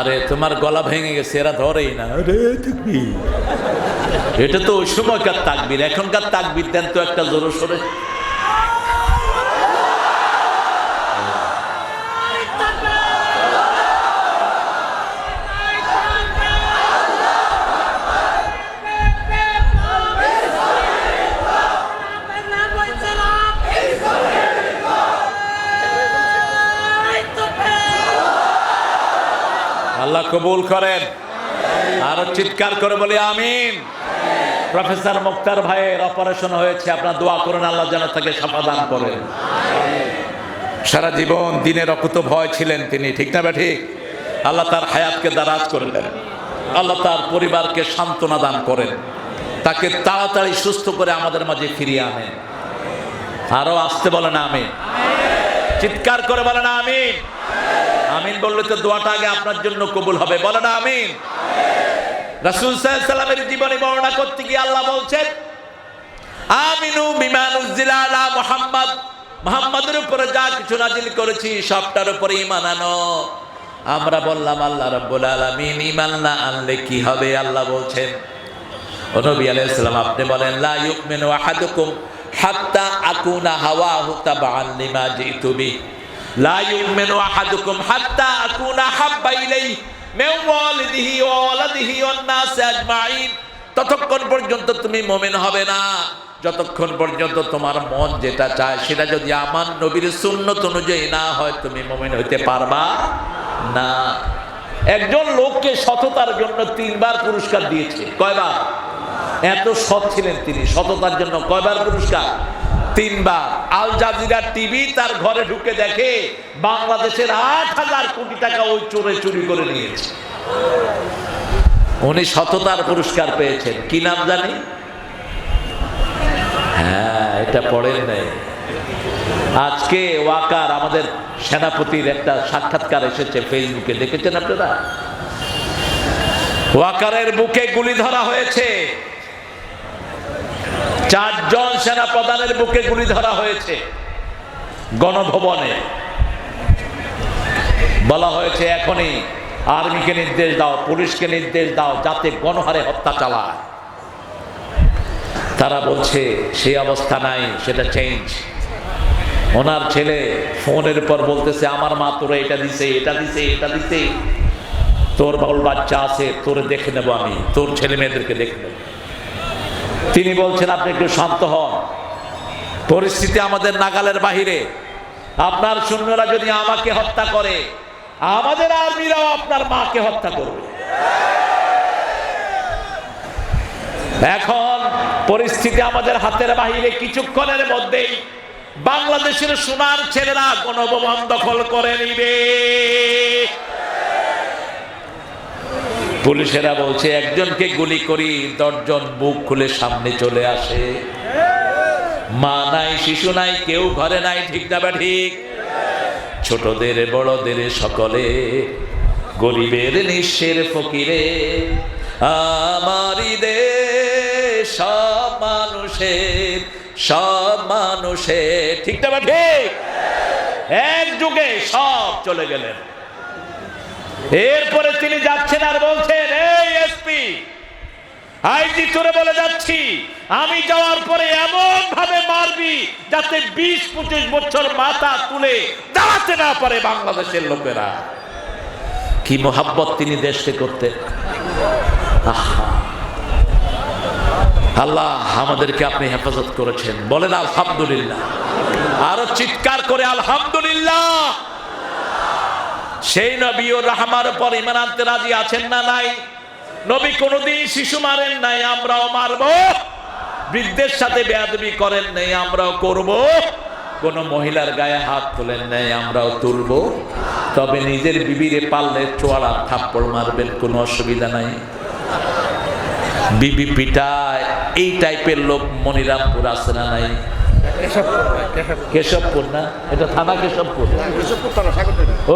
আরে তোমার গলা ভেঙে গেছে, এরা ধরেই না। এটা তো ওই সময়কার তাকবীর, এখনকার তাকবীর দেন তো একটা জোরে সোরে। আল্লাহ কবুল করেন। আরো চিৎকার করে বলি আমিন। প্রফেসর মুক্তার ভাইয়ের অপারেশন হয়েছে, আপনারা দোয়া করেন আল্লাহ যেন তাকে শাফা দান করেন। সারা জীবন দিনের অকুত ভয় ছিলেন তিনি, ঠিক না ঠিক? আল্লাহ তার হায়াতকে দারাজ করে দেন, আল্লাহ তার পরিবারকে সান্ত্বনা দান করেন, তাকে তাড়াতাড়ি সুস্থ করে আমাদের মাঝে ফিরিয়ে আনেন। আরো আসতে বলেন আমিন, চিৎকার করে বলেন আমিন। আমিন বললে তো দোয়াটা আগে আপনার জন্য কবুল হবে, বলেন আমিন। রাসূল সাল্লাল্লাহু আলাইহি ওয়াসাল্লামের জীবনী বর্ণনা করতে গিয়ে আল্লাহ বলছেন, আমিনু বিমা নুজিলা আলা মুহাম্মদ, মুহাম্মাদের উপরে যা কিছু নাজিল করেছি সবটার উপরে ঈমান আনো। আমরা বললাম আল্লাহ রাব্বুল আলামিন ঈমান না আনলে কি হবে? আল্লাহ বলছেন, ও নবী আলাইহিস সালাম আপনি বলেন, লা ইউমিনু আহাদুকুম হাত্তা আকুনা হাওয়াহু তাবাআন লিমা জিতু বি, লা ইউমিনু আহাদুকুম হাত্তা আকুনা হাব্বা ইলাইহি মিন ওয়ালিদিহি ওয়া ওয়ালাদিহি ওয়ান নাস আজমাইন। ততক্ষণ পর্যন্ত তুমি মুমিন হবে না যতক্ষণ পর্যন্ত তোমার মন যেটা চায় সেটা যদি আমার নবীর সুন্নত অনুযায়ী না হয়, তুমি মুমিন হইতে পারবা না। একজন লোককে সততার জন্য 3 বার পুরস্কার দিয়েছে। কয়বার? এত সৎ ছিলেন তিনি, সততার জন্য কয়বার পুরস্কার? 3 বার। আল জাজিরা টিভি তার ঘরে ঢুকে দেখে বাংলাদেশের 8,000 কোটি টাকা ওই চোরে চুরি করে নিয়েছে। উনি সততার পুরস্কার পেয়েছেন। কি নাম জানি? হ্যাঁ, এটা পড়েন নাই। আজকে ওয়াকার আমাদের সেনাপতির একটা সাক্ষাৎকার এসেছে ফেসবুকে, দেখেছেন আপনারা? ওয়াকারের বুকে গুলি ধরা হয়েছে, 4 জন সেনা প্রধানের বুকে গুলি ধরা হয়েছে। গণভবনে বলা হয়েছে এখনই আর্মিকে নির্দেশ দাও, পুলিশকে নির্দেশ দাও যাতে গণহারে হত্যা চালায়। তারা বলছে সেই অবস্থা নাই, সেটা চেঞ্জ। ওনার ছেলে ফোনের পর বলতেছে, আমার মা তোরা এটা দিছে, এটা দিছে, এটা দিছে, তোর বাউল বাচ্চা আছে, তোরে দেখে নেবো আমি, তোর ছেলে মেয়েদেরকে দেখে নেব। তিনি বলছেন আপনি একটু শান্ত হন, পরিস্থিতি আমাদের নাগালের বাহিরে। আপনার সৈন্যরা যদি আমাকে হত্যা করে, আমাদের আর্মিরাও আপনার মাকে হত্যা করবে। এখন পরিস্থিতি আমাদের হাতের বাহিরে। কিছুক্ষণের মধ্যেই বাংলাদেশের সোনার ছেলেরা গণভবন দখল করে নিবে। পুলিশেরা বলছে একজনকে গুলি করি 10 জন বুক খুলে সামনে চলে আসে। মা নাই, শিশু নাই, কেউ ঘরে নাই, ঠিক না ঠিক? ছোটদের বড়দের সকলে, গরিবের নিঃস্বের ফকিরে, আমারই দেশ সব মানুষের, ঠিক না ঠিক? এক যুগে সব চলে গেলেন। এরপরে তিনি যাচ্ছেন আর বলছেন, এই এসপি আইজি তোরে বলে যাচ্ছি, আমি যাওয়ার পরে এমন ভাবে মারবি যাতে 20-25 বছর মাথা তুলে দাঁড়াতে না পারে বাংলাদেশের লোকেরা। কি মোহাব্বত তিনি দেশকে করতে। আল্লাহ আমাদেরকে আপনি হেফাজত করেছেন, বলেন আলহামদুলিল্লাহ। আরো চিৎকার করে আলহামদুলিল্লাহ। সেই নবী ও রাহমার উপর ঈমান আনতে রাজি আছেন না নাই? নবী কোনদিন শিশু মারেন নাই, আমরাও মারব। বৃদ্ধের সাথে বেয়াদবি করেন নাই, আমরাও করব। কোন মহিলার গায়ে হাত তোলেন নাই, আমরাও তুলব। তবে নিজের বিবিরে পারলে চোয়ালা থাপ্পড় মারবেন, কোনো অসুবিধা নাই। বিবি পিটায় এই টাইপের লোক মনিরামপুর আছে না নাই? কেশবপুর না, এটা থানা কেশবপুর।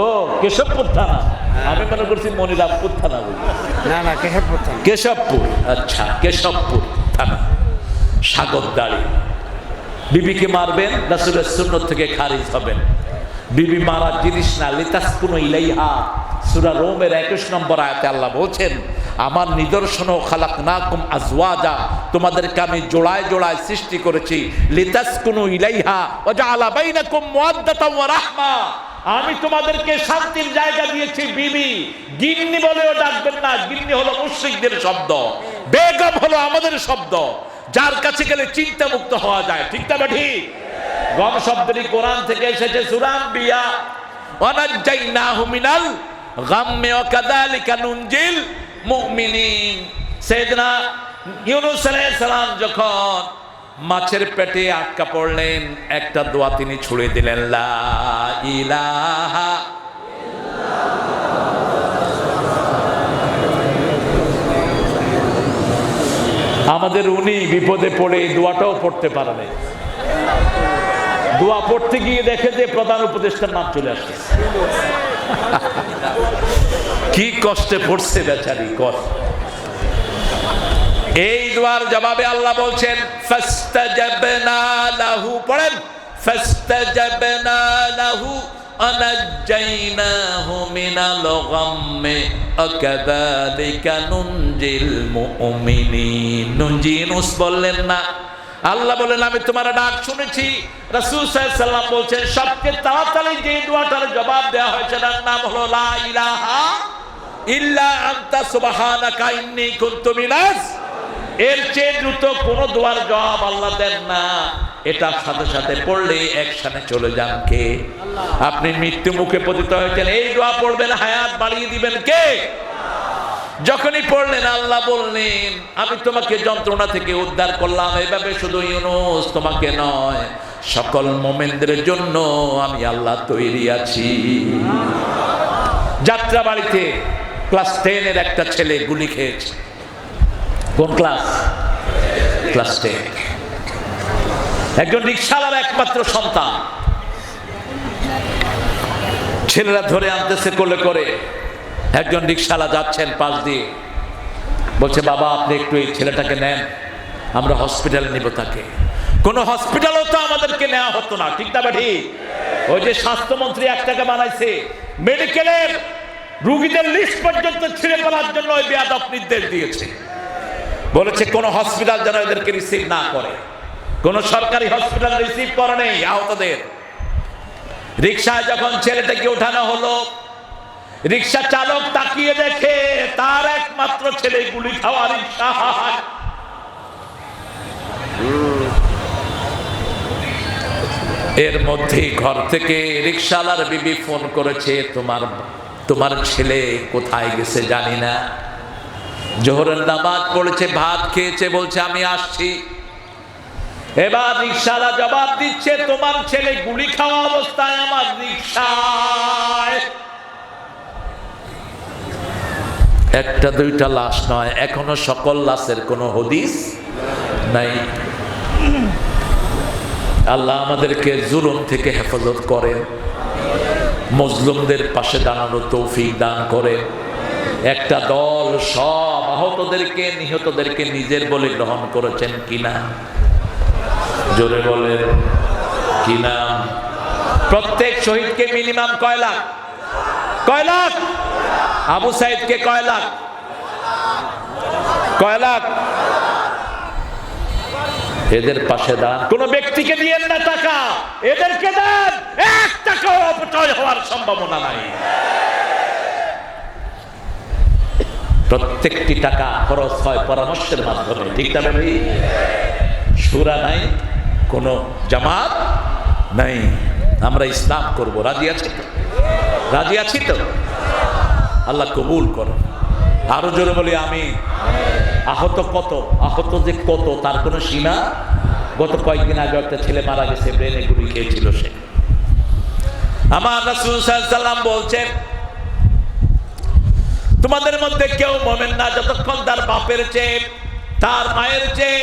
ও কেশবপুর থানা, আমি মনে করছি মনিরামপুর থানা বলি। না কেশবপুর থানা। কেশবপুর, আচ্ছা কেশবপুর থানা। সাগরদাড়ি বিবিকে মারবেন, রাসূলের সুন্নাত থেকে খারিজ হবেন। বিবি মারার জিনিস না। লিতাসকুনু ইলাইহা, সূরা রোমের 21 নম্বর আয়াতে আল্লাহ বলছেন, আমার নিদর্শন খালাকনাকুম আজওয়াজা, তোমাদেরকে আমি জোড়ায় জোড়ায় সৃষ্টি করেছি। লিতাসকুনু ইলাইহা ওয়া জাআলা বাইনাকুম মুওয়াদ্দাতাও ওয়া রাহমা, আমি তোমাদেরকে শান্তির জায়গা দিয়েছি। বিবি গিন্নি বলেও ডাকবেন না, গিন্নি হলো মুশরিকদের শব্দ, বেগম হলো আমাদের শব্দ, যার কাছে গেলে চিন্তা মুক্ত হওয়া যায়, ঠিক না ঠিক? গম শব্দটি কোরআন থেকে এসেছে, সূরা আম্বিয়া, ওয়ানাজ্জাইনাহু মিনাল গাম্মি ওয়া কাযালিকা নুনজিল মুমিনিন। সাইয়েদনা ইউনূস আলাইহিস সালাম যখন মাছের পেটে আটকা পড়লেন, একটা দোয়া তিনি ছুড়ে দিলেন, লা ইলাহা আমাদের উনি বিপদে পড়ে এই দোয়াটাও পড়তে পারে নাই। দোয়া পড়তে গিয়ে দেখে যে প্রধান উপদেষ্টার নাম চলে আসছে। কি কষ্টে পড়ছে বেচারি, কষ্ট। এই দোয়ার জবাবে আল্লাহ বলছেন, ফাস্তাজাবনা লাহু, পড়েন, ফাস্তাজাবনা লাহু আনাজ্জাইনাহু মিনাল গাম্মি আকাযালিকা নুনজিল মুমিনিন। নুনজিনুস বললেন না, আল্লাহ বলেন আমি তোমার ডাক শুনেছি। রাসূল সাল্লাল্লাহু আলাইহি ওয়াসাল্লাম বলছেন, সবচেয়ে তাড়াতাড়ি যে দোয়াটার জবাব দেওয়া হয়েছে তার নাম হলো লা ইলাহা ইল্লা আনতা সুবহানাকা ইন্নী কুনতু মিনাজ। এর চেয়ে দ্রুত কোন দোয়ার জবাব আল্লাহ দেন না। এটার সাথে সাথে পড়লে একসাথে চলে যান কে? আপনি মৃত্যু মুখে পতিত হয়েছেন, এই দোয়া পড়বেন, হায়াত বাড়িয়ে দিবেন কে? যখনই পড়লেন আল্লাহ বললেন, আমি তোমাকে যন্ত্রণা থেকে উদ্ধার করলাম। এভাবে শুধু ইউনূস তোমাকে নয়, সকল মুমিনদের জন্য আমি আল্লাহ তৈরি আছি। যাত্রা বাড়িতে ক্লাস 10-এর একটা ছেলে গুলি খেয়েছে। কোন ক্লাস? ক্লাস 10। একজন রিকশাওয়ালার একমাত্র সন্তান। ছেলেরা ধরে আনতেছে কোলে করে। একজন রিকশাওয়ালা যাচ্ছেন পাশ দিয়ে, বলছে, বাবা আপনি একটু এই ছেলেটাকে নেন, আমরা হসপিটালে নিব তাকে। কোন হসপিটালও তো আমাদেরকে নেওয়া হতো না, ঠিক না ঠিক? ওই যে স্বাস্থ্যমন্ত্রী একটাকে বানাইছে, মেডিকেলের রোগীদের লিস্ট পর্যন্ত ছিঁড়ে ফেলার জন্য ওই বেয়াদব নির্দেশ দিয়েছে। বলেছে কোন হসপিটাল যেন এদেরকে রিসিভ না করে। কোন সরকারি হসপিটাল রিসিভ করে নেই আহতদের। রিকশায় যখন ছেলেটাকে ওঠানো হলো, রিকশা চালক তাকিয়ে দেখে তার একমাত্র ছেলে গুলি খাওয়া রিকশা। এর মধ্যেই ঘর থেকে রিকশাওয়ালার বিবি ফোন করেছে, তোমার ছেলে কোথায় গেছে জানি না, জোহরের নামাজ পড়েছে, ভাত খেয়েছে, বলছে আমি আসছি। এবার রিকশাওয়ালা জবাব দিচ্ছে, তোমার ছেলে গুলি খাওয়া অবস্থায় আমার রিকশায়। একটা দুইটা লাশ নয়, এখনো সকল লাশের কোনো হদিস নাই। আল্লাহ আমাদেরকে জুলুম থেকে হেফাজত করেন। মজলুমদের পাশে দাঁড়ানোর তৌফিক দান করে। একটা দল সব আহতদেরকে নিহতদেরকে নিজের বলে গ্রহণ করেছেন কিনা, জোরে বলেন কিনা? প্রত্যেক শহীদকে মিনিমাম কয় লাখ? কয় লাখ? আবু সাইদকে কয় লাখ? কয় লাখ? এদের পাশে দান। কোন ব্যক্তিকে দিয়েন না টাকা, এদেরকে দেন। 1 টাকাও অপচয় হওয়ার সম্ভাবনা নাই। প্রত্যেকটি টাকা খরচ হয় পরামর্শের মাধ্যমে, ঠিক না ভাই? শুরা নাই, কোন জামাত নাই। আমরা ইসলাম করব, রাজি আছি তো? রাজি আছি তো? আল্লাহ কবুল করো। আরো জোরে বলি আমি। আহত কত? আহত যে কত তার কোনো সীমা? গত কয়েকদিন আগে একটা ছেলে মারা গেছে, ব্রেনে গুলি খেয়েছিল সে। আমার রাসূল সাল্লাল্লাহু আলাইহি ওয়াসাল্লাম বলছেন, তোমাদের মধ্যে কেউ মুমিন না যতক্ষণ তার বাপের চেয়ে, তার মায়ের চেয়ে,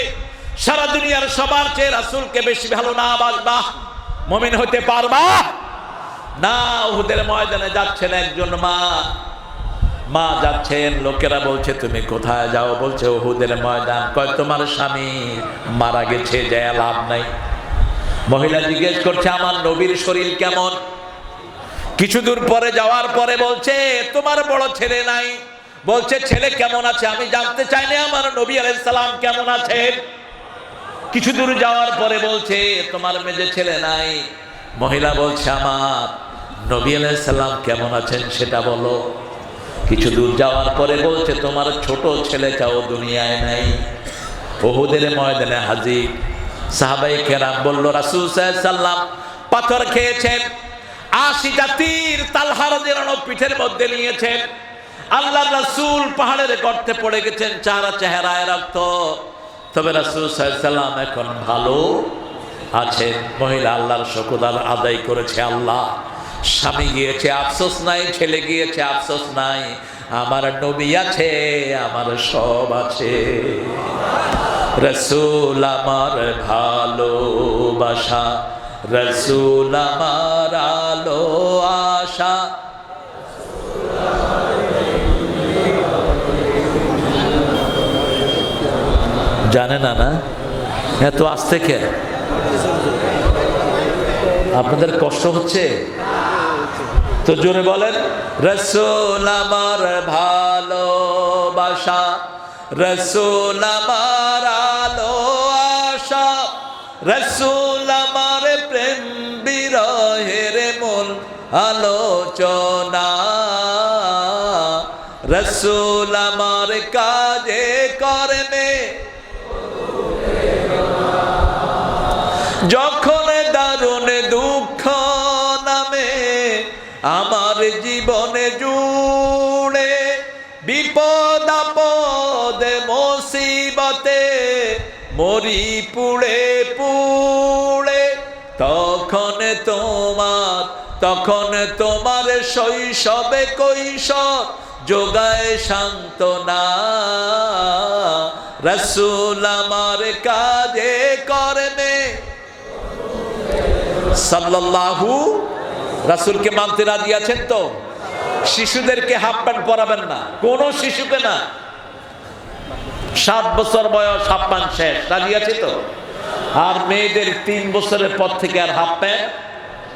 সারা দুনিয়ার সবার চেয়ে রাসূলকে বেশি ভালো না বাসবা, মুমিন হতে পারবা না। উহুদের ময়দানে যাচ্ছেন একজন মা যাচ্ছেন, লোকেরা বলছে তুমি কোথায় যাও? বলছে উহুদের ময়দান। কয় তোমার স্বামী মারা গেছে, যায় লাভ নাই। মহিলা জিজ্ঞেস করছে আমার নবীর শরীর কেমন? কিছু দূর পরে যাওয়ার পরে বলছে তোমার বড় ছেলে নাই। বলছে ছেলে কেমন আছে? আমি জানতে চাই না আমার নবী আলাইহিস সালাম কেমন আছেন। কিছু দূর যাওয়ার পরে বলছে তোমার মেজে ছেলে নাই। মহিলা বলছে আমার নবী আলাইহিস সালাম কেমন আছেন সেটা বলো। কিছু দূর যাওয়ার পরে বলছে তোমার ছোট ছেলেটাও দুনিয়ায় নাই। উহুদের ময়দানে হাজির সাহাবায়ে কেরাম বলল রাসূল সাল্লাল্লাহু আলাইহি ওয়াসাল্লাম পাথর খেয়েছেন, 80টা তীর তালহা রাদিয়াল্লাহু আনহু পিঠের মধ্যে নিয়েছেন। আল্লাহর রাসূল পাহাড়ের গর্তে পড়ে গেছেন, চেহারায় রক্ত। তবে রাসূল সাল্লাল্লাহু আলাইহি ওয়াসাল্লাম এখন ভালো আছেন। মহিলা আল্লাহর শুকর আদায় করেছে। আল্লাহ, স্বামী গিয়েছে আফসোস নাই, ছেলে গিয়েছে আফসোস নাই, আমার নবী আছে, আমার সব আছে। রাসূল আমার ভালোবাসা, রাসূল আমার আলো আশা। জানে না? না এত আস্তে কে? আপনাদের কষ্ট হচ্ছে তো জোরে বলেন। রাসূল আমার ভালোবাসা, রাসূল আমার আলো আশা, রাসূল আমার প্রেম বিরহের মূল আলোচনা, রাসূল আমার কাজে কর্মে যখন দারুণ দুঃখ নামে আমার জীবনে জুড়ে, বিপদ আপদে মুসিবতে মরি পুড়ে পুড়ে, তখন তোমার শৈশবে কৈশোর যোগায় সান্ত্বনা, রাসূল আমার কাজে কর্মে। সাল্লাল্লাহু। রাসূলকে মানতে রাজি আছেন তো? শিশুদেরকে হাফ প্যান্ট পরাবেন না, কোন শিশুকে না। 7 বছর বয়স হাফ প্যান্ট শেষ, রাজি আছে তো? আর মেয়েদের 3 বছরের পর থেকে আর হাফ প্যান্ট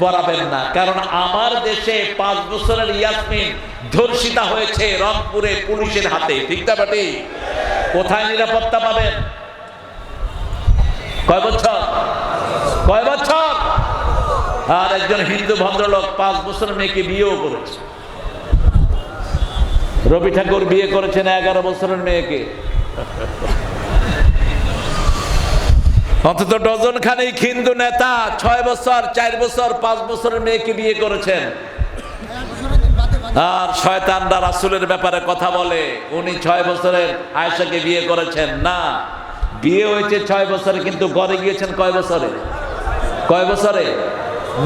পরাবেন না। কারণ আমার দেশে 5 বছরের ইয়াসমিন ধর্ষিতা হয়েছে রংপুরে পুলিশের হাতে, ঠিক না বাটি? কোথায় নিরাপত্তা পাবেন? কয় বছর? কয় বছর? আর একজন হিন্দু ভদ্রলোক 5 বছরের মেয়েকে বিয়েও করেছে। রবি ঠাকুর বিয়ে করেছেন 11 বছরের মেয়েকে। অন্তত ডজন খানেক হিন্দু নেতা 6 বছর, 4 বছর, 5 বছরের মেয়েকে বিয়ে করেছেন। আর শয়তানরা রাসূলের ব্যাপারে কথা বলে, উনি 6 বছরের আয়েশাকে বিয়ে করেছেন। না, বিয়ে হয়েছে 6 বছরে, কিন্তু ঘরে গিয়েছেন কয় বছরে? কয় বছরে?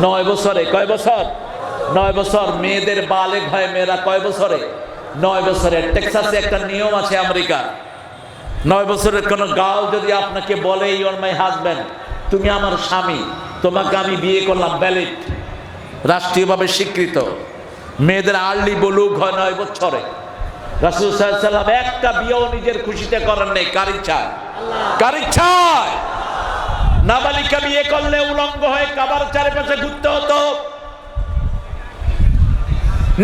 9 বছরে। কয় বছর? 9 বছর। মেয়েদের বালেগ হয় মেয়েরা কয় বছরে? 9 বছরে। টেক্সাসে একটা নিয়ম আছে আমেরিকা, 9 বছরের কোন গার্ল যদি আপনাকে বলে ইউ আর মাই হাজব্যান্ড, তুমি আমার স্বামী, তোমাকে আমি বিয়ে করলাম, ভ্যালিড। রাষ্ট্রীয়ভাবে স্বীকৃত। মেয়েদের আর্লি বলুক হয় 9 বছরে। রাসূল সাল্লাল্লাহু আলাইহি ওয়াসাল্লাম একটা বিয়েও নিজের খুশিতে করেন নাই। কার ইচ্ছায়? কার ইচ্ছায়? নাবালিকা বিয়ে করলে উলঙ্গ হয়ে কাবার চারপাশে ঘুরতে হতো।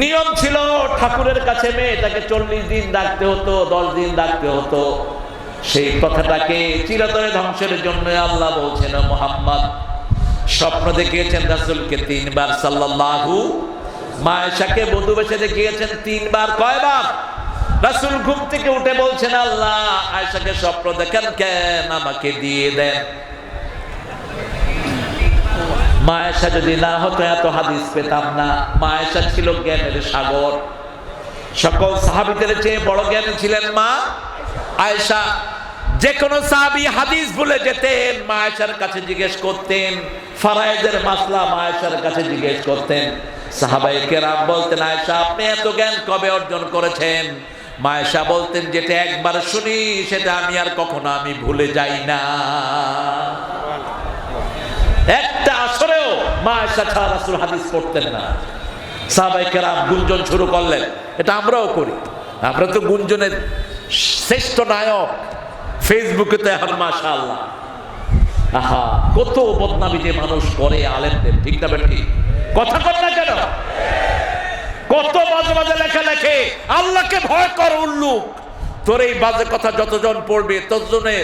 নিয়ম ছিল ঠাকুরের কাছে মেয়েটাকে 40 দিন রাখতে হতো, 10 দিন রাখতে হতো। সেই কথাটাকে চিরতরে ধ্বংসের জন্য আল্লাহ বলছেন, মুহাম্মদ স্বপ্ন দেখিয়েছেন রাসূলকে 3 বার সাল্লাল্লাহু, মা আয়েশাকে বধূ বেশে দেখিয়েছেন 3 বার। কয়বার? রাসূল ঘুম থেকে উঠে বলছেন, আল্লাহ আয়েশাকে স্বপ্ন দেখেন কেন, আমাকে দিয়ে দেন। মা আয়েশা যদি না হতো এত হাদিস পেতাম না। মা আয়েশা ছিল জ্ঞানের সাগর, সকল সাহাবীদের চেয়ে বড় জ্ঞানী ছিলেন মা আয়েশা। যে কোনো সাহাবী হাদিস ভুলে যেতেন, মা আয়েশার কাছে জিজ্ঞেস করতেন। ফরায়েদের মাসলা মা আয়েশার কাছে জিজ্ঞেস করতেন। সাহাবায়ে কেরাম বলতেন, আয়েশা আপনি এত জ্ঞান কবে অর্জন করেছেন? মা আয়েশা বলতেন, যেটা একবার শুনি সেটা আমি আর কখনো ভুলে যাই না। একটা আসরেও মা আয়েশা ছাড়া রাসূল হাদিস পড়তেন না। সাহাবায়ে কেরাম গুঞ্জন শুরু করলেন, এটা আমরাও করি। আমরা তো গুঞ্জনের শ্রেষ্ঠ নায়ক। ফেসবুকে তো এখন মাশাআল্লাহ, আহা কত বদনামি যে মানুষ করে আলেমদের, ঠিক না বেটি? কথা কর না কেন? কত বাজে বাজে লেখা লেখে। আল্লাহকে ভয় কর উল্লুক। তোর এই বাজে কথা যতজন পড়বে ততজনের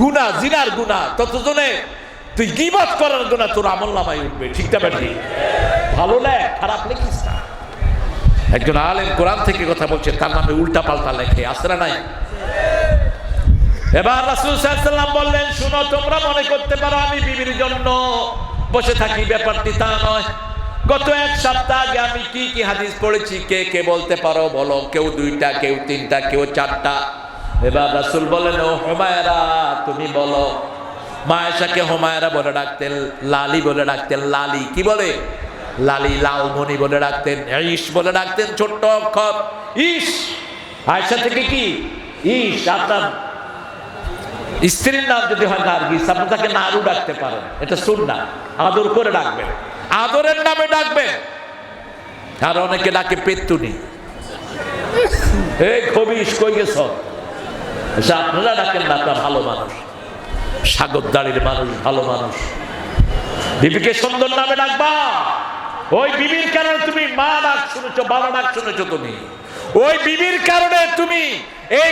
গুনাহ, জিনার গুনাহ, ততজনের তুই গীবত করার গুনাহ তোর আমলনামায় উঠবে, ঠিক না বেটি? ভালো লেখ, খারাপ লিখিস না। একজন আলেম কোরআন থেকে কথা বলছে, তার নামে উল্টা পাল্টা লেখে, আছে না নাই? এবার রাসূল সাল্লাল্লাহু আলাইহি ওয়াসাল্লাম বললেন, শুনো, তোমরা মনে করতে পারো আমি বিবির জন্য বসে থাকি, ব্যাপারটি তা নয়। গত 1 সপ্তাহ আগে আমি কি কি হাদিস পড়েছি কে কে বলতে পারো বলো? কেউ 2টা, কেউ 3টা, কেউ 4টা। এবার রাসূল বলেন, ও হুমায়রা তুমি বলো। মা আয়েশাকে হুমায়রা বলে ডাকতেন, লালি বলে ডাকতেন। লালি কি বলে? লালি, লালমণি বলে ডাকতেন। ইস বলে ডাকতেন, ছোট্ট অক্ষর ইস। আয়েশা থেকে কি ইস? আপনার স্ত্রীর নাম যদি হয় নার্গিস, আপনি তাকে নারু ডাকতে পারেন, এটা সুন্নাহ। আদর করে ডাকবেন, আদরের নামে ডাকবেন। আর অনেকে ডাকে পেত্তুনি, এই খবিস কই গেছ। আপনারা ডাকেন না, আপনার ভালো মানুষ, সাগরদাড়ির মানুষ, ভালো মানুষ। বিবিকে সুন্দর নামে ডাকবা। ওই বিবির কারণে তুমি মা ডাক শুনেছো, বাবা ডাক শুনেছো, তুমি ওই বিবির কারণে তুমি এই